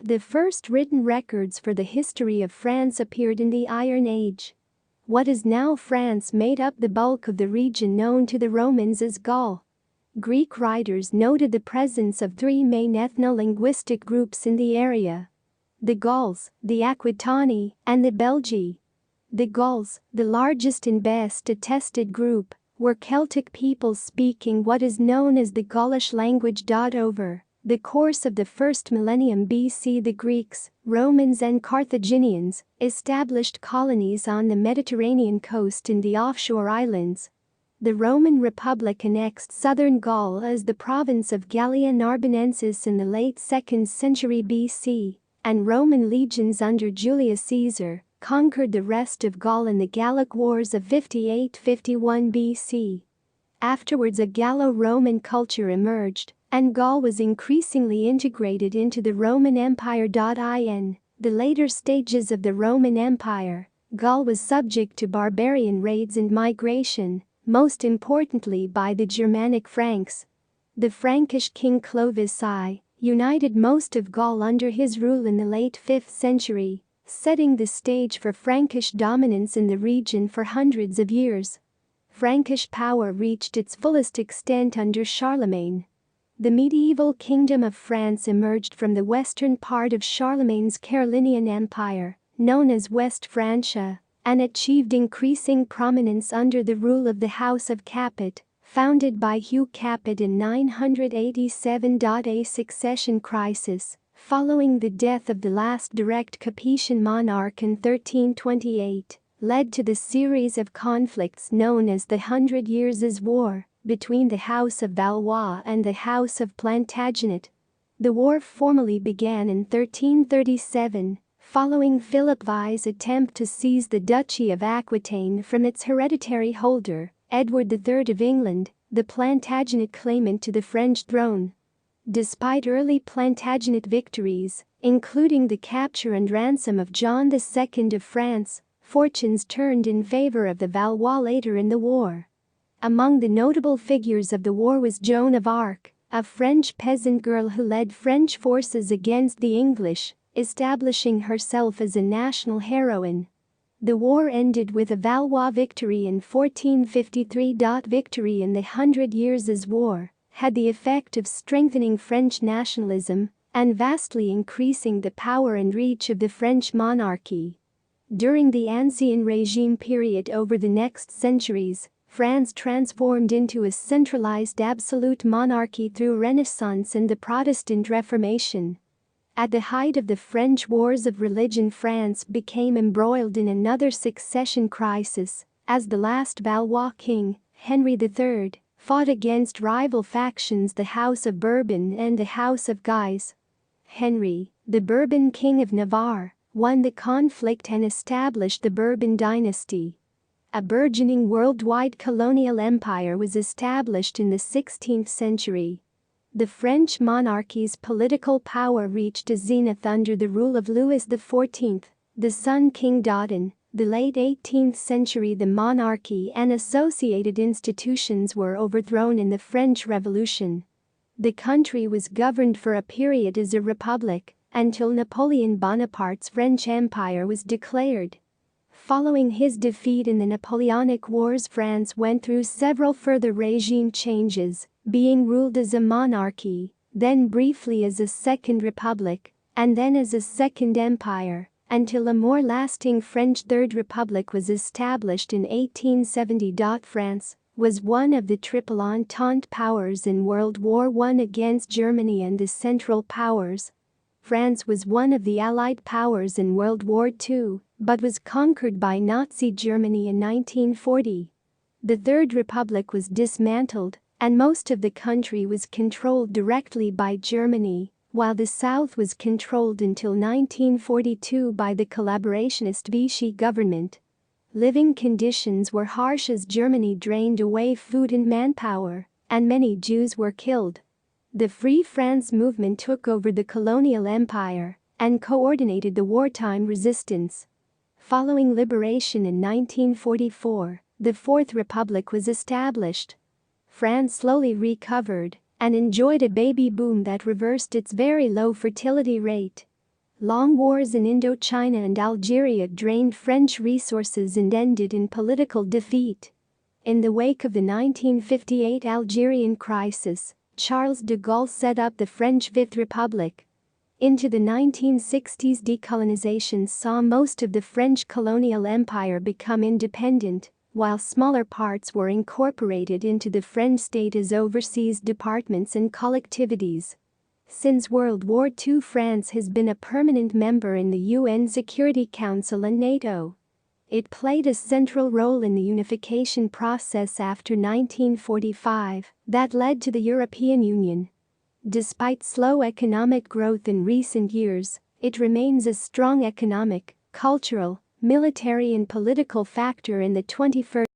The first written records for the history of France appeared in the Iron Age. What is now France made up the bulk of the region known to the Romans as Gaul. Greek writers noted the presence of three main ethno-linguistic groups in the area: the Gauls, the Aquitani, and the Belgi. The Gauls, the largest and best attested group, were Celtic peoples speaking what is known as the Gaulish language. Over the course of the first millennium BC, the Greeks, Romans and Carthaginians established colonies on the Mediterranean coast in the offshore islands. The Roman Republic annexed southern Gaul as the province of Gallia Narbonensis in the late 2nd century BC, and Roman legions under Julius Caesar conquered the rest of Gaul in the Gallic Wars of 58-51 BC. Afterwards, a Gallo-Roman culture emerged, and Gaul was increasingly integrated into the Roman Empire. In the later stages of the Roman Empire, Gaul was subject to barbarian raids and migration, most importantly by the Germanic Franks. The Frankish king Clovis I united most of Gaul under his rule in the late 5th century, setting the stage for Frankish dominance in the region for hundreds of years. Frankish power reached its fullest extent under Charlemagne. The medieval kingdom of France emerged from the western part of Charlemagne's Carolingian Empire, known as West Francia, and achieved increasing prominence under the rule of the House of Capet, founded by Hugh Capet in 987. A succession crisis, following the death of the last direct Capetian monarch in 1328, led to the series of conflicts known as the 100 Years' War between the House of Valois and the House of Plantagenet. The war formally began in 1337, following Philip V's attempt to seize the Duchy of Aquitaine from its hereditary holder, Edward III of England, the Plantagenet claimant to the French throne. Despite early Plantagenet victories, including the capture and ransom of John II of France, fortunes turned in favor of the Valois later in the war. Among the notable figures of the war was Joan of Arc, a French peasant girl who led French forces against the English, establishing herself as a national heroine. The war ended with a Valois victory in 1453. Victory in the 100 Years' War had the effect of strengthening French nationalism and vastly increasing the power and reach of the French monarchy. During the Ancien Regime period over the next centuries, France transformed into a centralized absolute monarchy through Renaissance and the Protestant Reformation. At the height of the French Wars of Religion, France became embroiled in another succession crisis, as the last Valois king, Henry III, fought against rival factions, the House of Bourbon and the House of Guise. Henry, the Bourbon King of Navarre, won the conflict and established the Bourbon dynasty. A burgeoning worldwide colonial empire was established in the 16th century. The French monarchy's political power reached a zenith under the rule of Louis XIV, the Sun King. In the late 18th century, the monarchy and associated institutions were overthrown in the French Revolution. The country was governed for a period as a republic until Napoleon Bonaparte's French Empire was declared. Following his defeat in the Napoleonic Wars, France went through several further regime changes, being ruled as a monarchy, then briefly as a second republic, and then as a second empire, until a more lasting French Third Republic was established in 1870. France was one of the Triple Entente powers in World War I against Germany and the Central Powers. France was one of the Allied powers in World War II, but was conquered by Nazi Germany in 1940. The Third Republic was dismantled, and most of the country was controlled directly by Germany, while the South was controlled until 1942 by the collaborationist Vichy government. Living conditions were harsh as Germany drained away food and manpower, and many Jews were killed. The Free France movement took over the colonial empire and coordinated the wartime resistance. Following liberation in 1944, the Fourth Republic was established. France slowly recovered and enjoyed a baby boom that reversed its very low fertility rate. Long wars in Indochina and Algeria drained French resources and ended in political defeat. In the wake of the 1958 Algerian crisis, Charles de Gaulle set up the French Fifth Republic. Into the 1960s, decolonization saw most of the French colonial empire become independent, while smaller parts were incorporated into the French state as overseas departments and collectivities. Since World War II, France has been a permanent member in the UN Security Council and NATO. It played a central role in the unification process after 1945 that led to the European Union. Despite slow economic growth in recent years, it remains a strong economic, cultural, military and political factor in the 21st